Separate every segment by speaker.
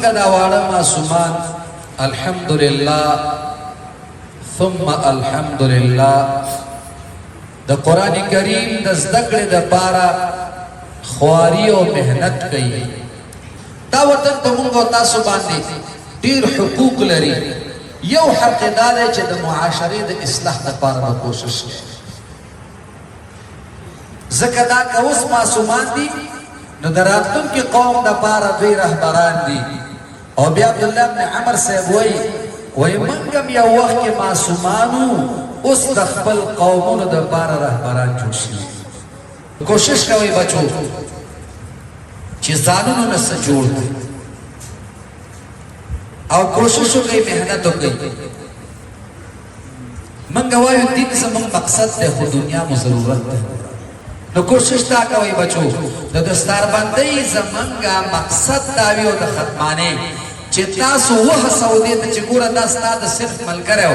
Speaker 1: زمنګ دا واړه معصومان الحمدلله ثم الحمدلله د قران کریم د زدکړې د پاره خواري او مهنت کوي. دا وطن په موږ او تاسو باندې ډیر حقوق لري. یو حق دا دی چې د معاشرې د اصلاح لپاره کوشش کوي. ځکه دا که اوس معصومان دي نو د راتلونکي قوم دپاره دوی رهبران دي. او بیا عبدالله ابن عمر صاحب وایي موږ هم یو وخت کې معصومان وو، اوس د خپل قومونو دپاره رهبران جوړ شوي. کوشش کوئ بچو چې ځانونو نه څه جوړ کړئ او کوشش وکړئ، محنت وکړئ. موږ وایو دین زموږ مقصد دی خو دنیا مو ضرورت دی. نو کوشش دا کوئ بچو د دستاربندۍ زموږ مقصد دا وي او د ختمانې چې تاسو وهڅوئ دې ته چې ګوره دا ستا د صرف ملګری و،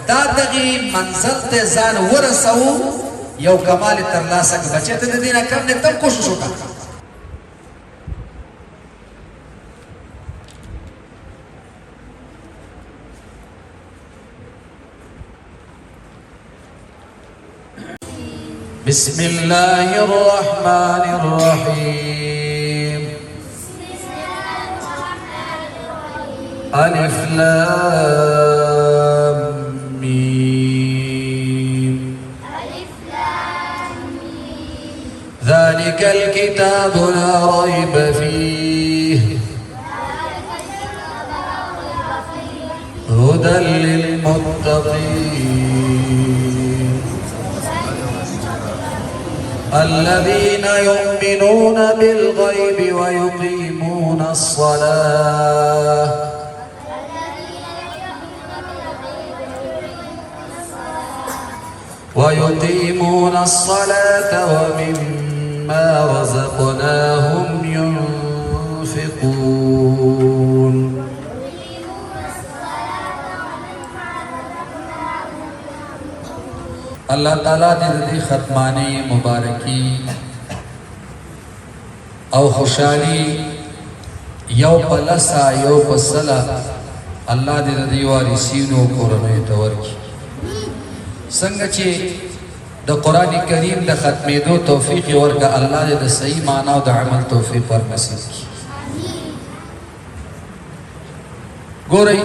Speaker 1: دا دغې منزل ته ځان ورسوو، یو کمال یې ترلاسه کړه. بچی ته د دې نه کم دی، ته هم کوشش وکړه. بسم الله الرحمن الرحيم. ألف لام ميم. ذلك الكتاب لا ريب فيه هدى للمتقين الذين يؤمنون بالغيب ويقيمون الصلاة ومما رزقناهم ينفقون. اللہ تعالیٰ دې ختمانی مبارکی او خوشحالی یو پلسا یو پسلا اللہ دې وارثینو کورنیو ته ورکړي. څنګه چې د قرآن کریم د ختمېدو توفیق یې ورکړه، الله دې د صحیح معنا او د عمل توفیق ورنصیب کړي. ګورئ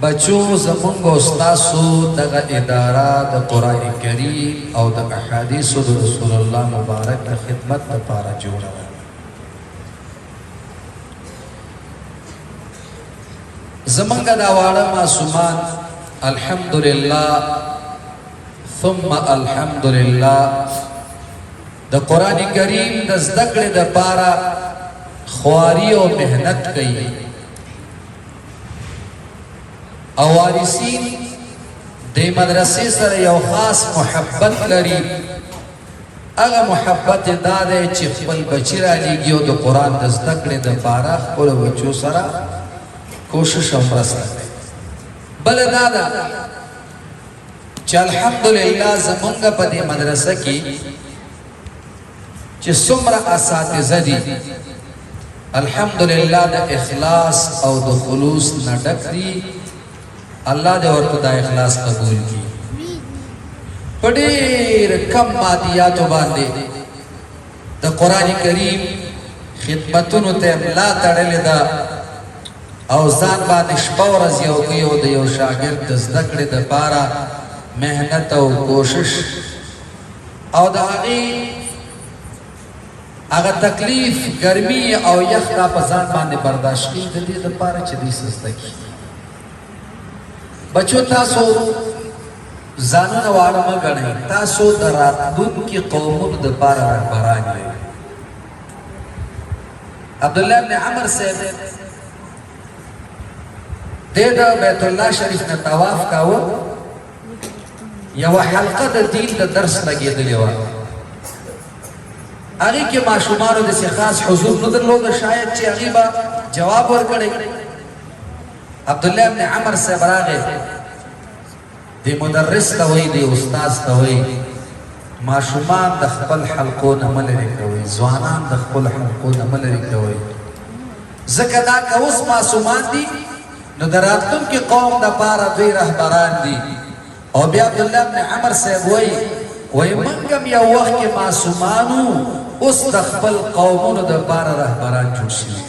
Speaker 1: بچو زمونږ او ستاسو دغه اداره د قرآن کریم او د احادیثو د رسول الله مبارک د خدمت لپاره جوړه ده. زمونږ دا واړه معصومان الحمدلله ثم الحمدلله د قرآن کریم د زدکړې دپاره خواري او محنت کوي. او وارثین د مدرسې سره یو خاص محبت لري. هغه محبت دا دی چې خپل بچي رالیږي او د قرآن د زدکړې دپاره خپلو بچو سره کوشش او مرسته کوي. بله دا ده چې الحمدلله زمونږ په دې مدرسه کې چې څومره اساتذه دي الحمدلله د اخلاص او د خلوص نه ډک دي. الله دې ورته دا اخلاص قبول کړي. په ډېر کم مادیاتو باندې د قرآن کریم خدمتونو ته ملا تړلې ده او ځان باندې شپه ورځ یو کوي او د یو شاګرد د زده کړې دپاره محنت او کوشش او د هغه تکلیف ګرمي او یخ دا په ځان باندې برداشت کوي د دې دپاره چې دوی څه زده کړي. بچو تاسو ځانونه واړه مه ګڼئ، تاسو د راتلونکي قومونو دپاره رهبران یئ. عبدالله ابن عمر صاحب دې د بیت الله شریف نه طواف کاوه، یوه حلقه د دین د درس لګېدلې وه. هغې کې ماشومانو داسې خاص حضور نه درلوده شاید چې هغې به جواب ورکړی. عبدالله ابن عمر صاحب راغی، دی مدرس ته وایي، دی استاذ ته وایي ماشومان د خپل حلقو نه مه لرې کوئ، ځوانان د خپل حلقو نه مه لرې کوئ. ځکه دا که اوس معصومان دي نو د راتلونکي قوم دپاره دوی رهبران دي. او بیا عبدالله بن عمر صاحب وایي موږ هم یو وخت کې معصومان وو، اوس د خپل قومونو دپاره رهبران جوړ شوي.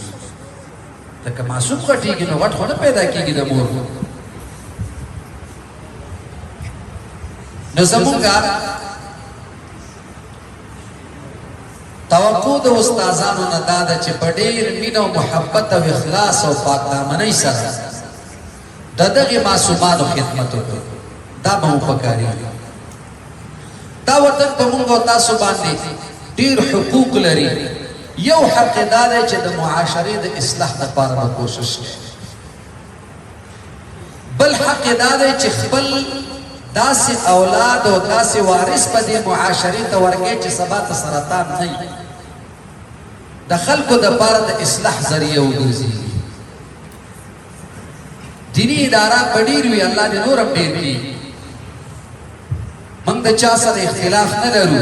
Speaker 1: لکه معصوم غټېږي نو غټ خو نه پیدا کېږي د مور. نو زمونږ توقع د استادانو نه دا ده چې په ډېر مینه او محبت او اخلاص او پاکدامنۍ سره د دغې معصومانو خدمت وکړو. دا به مو پکارېږي. دا وطن په موږ او تاسو باندې ډېر حقوق لري. یو حق یې دا دی چې د معاشرې د اصلاح دپاره به کوشش کوي. بل حق یې دا دی چې خپل داسې اولاد او داسې وارث په دې معاشرې ته ورکړي چې سبا ته سرطان نه وي، د خلکو دپاره د اصلاح ذریعه وګرځي. دیني اداره به ډېر وي، الله دې نور هم ډېر کړي. موږ د چا سره اختلاف نه لرو.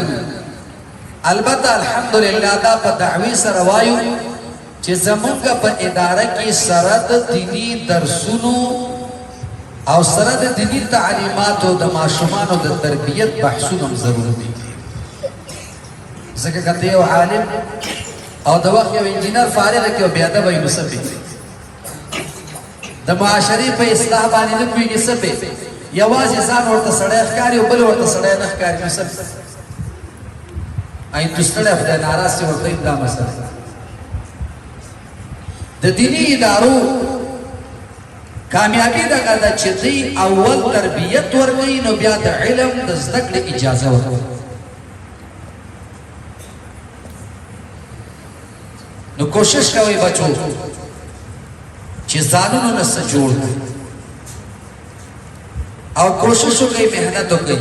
Speaker 1: البته الحمدلله دا په دعوی سره وایو چې زمونږ په اداره کې سره د دیني درسونو او سره د دیني تعلیماتو د ماشومانو د تربیت بحثونه هم ضروري دي. ځکه که ته یو عالم او د وخت یو انجینر فارغ کې او بېادبه وي نو څه پې د معاشرې په اصلاح باندې نه پوهېږي څه پې یوازې ځان ورته سړی ښکاري او بل ورته سړی نه ښکاري نو څه ای تو ستړی خدای ناراض شي ورته دا مسله د دیني ادارو کامیابی دغه ده چې دوی اول تربیت ورکوي نو بیا د علم د زده کړې اجازه ورکوي. نو کوشش کوئ بچو چې ځانونو نه څه جوړ کړئ او کوشش وکړئ، محنت وکړئ.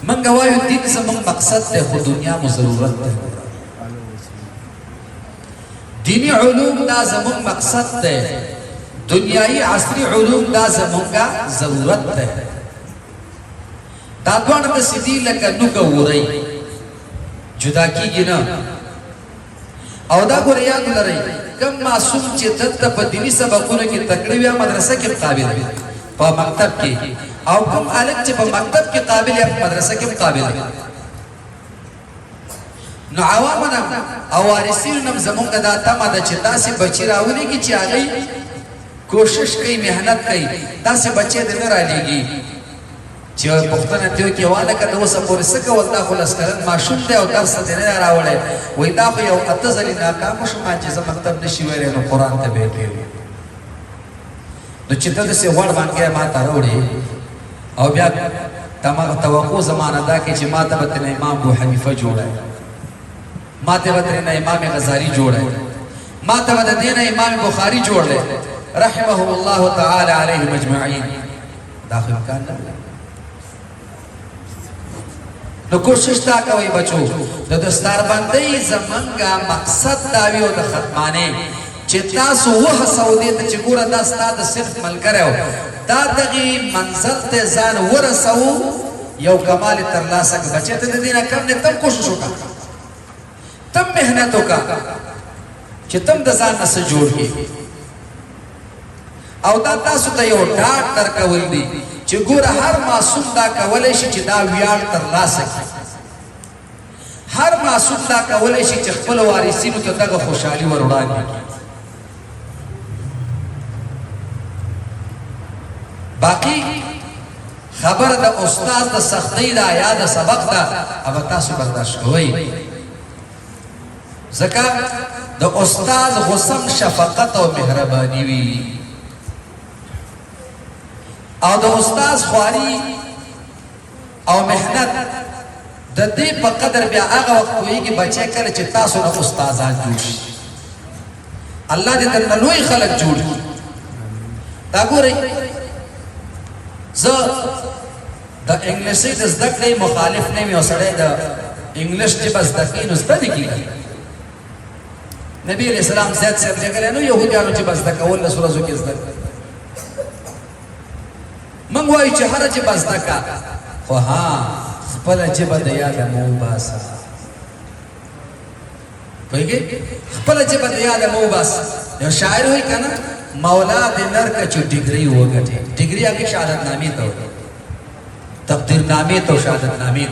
Speaker 1: موږ وایو دین زموږ مقصد دی خو دنیا مو ضرورت دی. دینی علوم دا زمون مقصد ده، دنیای عصری علوم دا زمونگا ضرورت ده. دا دوان دا سیدی لکا نوکا ورئی جدا کی گی نا او دا گو ریاد لرئی کم معصوم چی دلتا پا دینی سبقونو کی تکڑیویا مدرسہ کی قابل ہے پا مکتب کی او کم آلک چی پا مکتب کی قابل ہے مدرسہ کی قابل ہے. نو عوامنا او وارثینو نم زمونږ دا تمه ده چې داسې بچي راولېږي چې هغوی کوشش کوي، محنت کوي. داسې بچی د نه رالیږي چې پوښتنه ترې وکړي والکه د اوسه پورې څه کول، دا خو لس کلن ماشوم دی او درس ته دې نه راوړی. وایي دا خو یو 8 ځلې ناکامه شوم چې زه مکتب نه شي ویلی نو قرآن ته به یې پرېږدي. نو چې ته داسې غوړ بانکۍ ما ته راوړې او بیا توقع زمانه دا کوي چې ما ته به ترنه امام ابو حنیفه جوړی، ما ته به ترنه امام غزالی جوړی، ما ته به د دې نه امام بخاري جوړی رحمهم الله تعالی علیهم اجمعین. دا خو امکان نه لري. نو کوشش دا کوئ بچو د دستاربندۍ زمونږه مقصد دا وي او د ختمانې چې تاسو وهڅوئ دې ته چې ګوره دا ستا د صرف ملګری و، دا دغې منزل ته ځان ورسوو، یو کمال یې ترلاسه کړه. بچی ته د دې نه کم دی، تم کوشش وکړه، تم محنت وکړه چې تم د ځان نه څه جوړ کړې. او دا تاسو ته یو ډاډ درکول دي چې ګوره هر معصوم دا کولی شي چې دا ویاړ ترلاسه کړي، هر معصوم دا کولی شي چې خپلو وارثینو ته دغه خوشحالي ور وړاندې کړي. باقي خبره د استاد د سختۍ ده یا د سبق ده، هغه تاسو برداشت کوئ. ځکه د استاد غصم شفقت او مهرباني وي او د استاد خواري او محنت د دې په قدر بیا هغه وخت پوهېږي بچی کله چې تاسو نه استادان جوړ شي. الله دې درنه لوی خلک جوړ کړي. دا ګورئ زه د انګلیسي د زده کړې مخالف نه یم، یو سړی د انګلیش ژبه زده کوي نو زده دې کېږي. نبی علیہ السلام زیاد صاحب لګلی نو یهودیانو ژبه زده کول لسو ورځو کې زده کړه. موږ وایو چې هره ژبه زده کړه، خو خپله ژبه د یاده مه وباسه. وایي خپل چې بد یاد مو بس یو شاعر وایي کنه مولا دې نر کا چې ډیګري وګټي ډیګري هغه شهادت نامې ته تقدیر نامې ته شهادت نامې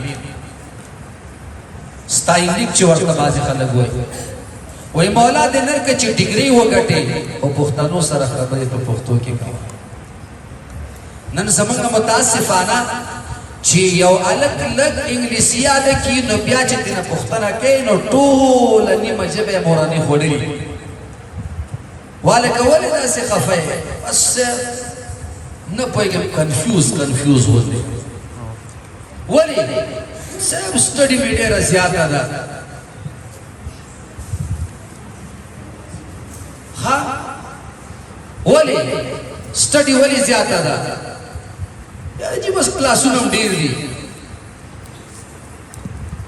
Speaker 1: ستایلیک چې ورته بازي خلک وایي مولا دې نر کا چې ډیګري وګټي او پښتنو سره خبرې په پښتو کې کوي نن زمونږ متاسفانه چې یو الګ لګ انګلیسي یاد کی نو بیا چې دنه پښتنه کوي نو ټول نیمه ژبه موراني خوړلې والکه ولې داسې خفه بس نه پوهېږم کنفیوز ولې صاحب سټډي مې ډېره زیاته ده ها ولې سټډي ولې زیاته ده جی بس کلاسونه ډیر دي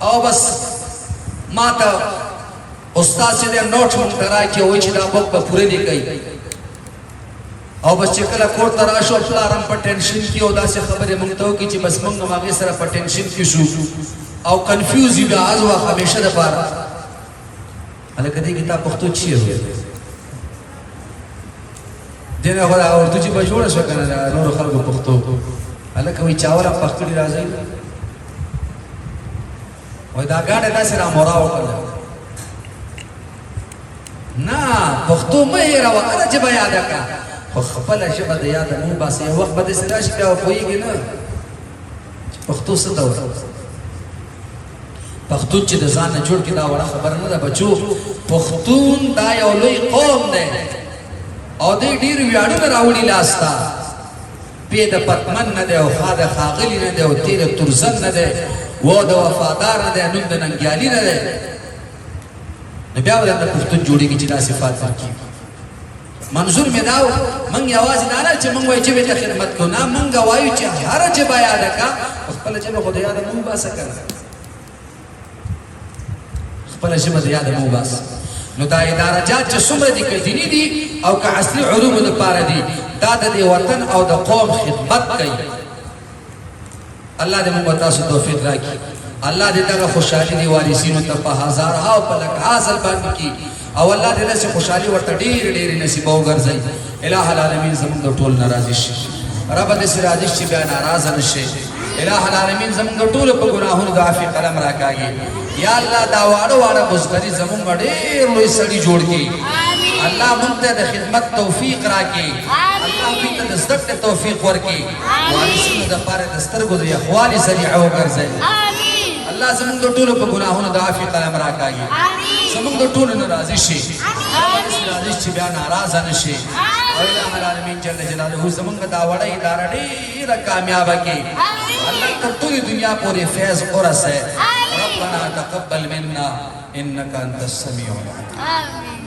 Speaker 1: او بس ماته استاد چې نوټ مونږ راکې وایي چې دا بک به پوره دی کوي او بس چې کله کور ته راشو پلارم په ټینشن کې او داسې خبرې مونږ ته وکړي چې بس مونږ هم هغې سره په ټینشن کې شو او کنفیوز یو بیا از وخت همیشه دپاره هلکه دې کتاب پښتو چی وایي دې نه خو دا اردو چې به جوړه شوه که نه نورو خلکو پښتو هلکه وایي چاوله پخکړي راځئ وایي دا ګاډی داسې رامورا وکړله نه پښتو مه هېروه کله ژبه یاده کړه خو خپله ژبه د یاده مه وباسه یو وخت به داسې راشي بیا به پوهېږي نه چې پښتو څه ته وایي پښتون چې د ځان نه جوړ کړي دا وړه خبره نه ده بچو پښتون دا یو لوی قوم دی او دې ډېر ویاړونه راوړي لاسته پی د پتمن نه دی او خا د ښاغلي نه دی او تی د ترزن نه دی و د وفادار نه دی نوم د ننګیالي نه دی نو بیا به درته پښتون جوړېږي چې دا صفات ورکړي منظور مې دا و موږ یوازې دا نه چې موږ وایو ژبې ته خدمت کوو نه موږ وایو چې هره ژبه یاده کړه خپله ژبه خو د یاده مه وباسه که خپله ژبه د یاده مه وباسه نو دا ادارجات چې څومره دي که دیني دي او که اصلي علومو دپاره دي دا د دې وطن او د قوم خدمت کوي الله دې موږ تاسو توفیق راکړي الله دې دغه خوشحالي دې وارثینو ته په هزارها او په لکها ځل باندې کړي او الله دې داسې خوشحالي ورته ډېرې نصیبه وګرځوي اله العالمین زموږ د ټولو نه راضي شي ربه داسې راضي شي چې بیا ناراضه نه شي اله العالمین زموږ د ټولو په ګناهونو د عافي قلم راکاږي یا الله دا واړه بزګري زموږ ډېر لوی سړي جوړ کړي الله موږ ته د خدمت توفیق راکړي الله موږ ته د زده کړې توفیق ورکړي وارثینو دپاره د سترګو د یخوالي ذریعه وګرځوي الله زموږ د ټولو په ګناهونو د عافي قلم راکاږي زموږ د ټولو نه راضي شي راضي چې بیا ناراضه نه شي او اله العالمین جل جلاله زموږ دا وړه اداره ډېره کامیابه کړي الله تر ټولې دنیا پورې فیض ورسوي ربنا تقبل منا انك انت السميع العليم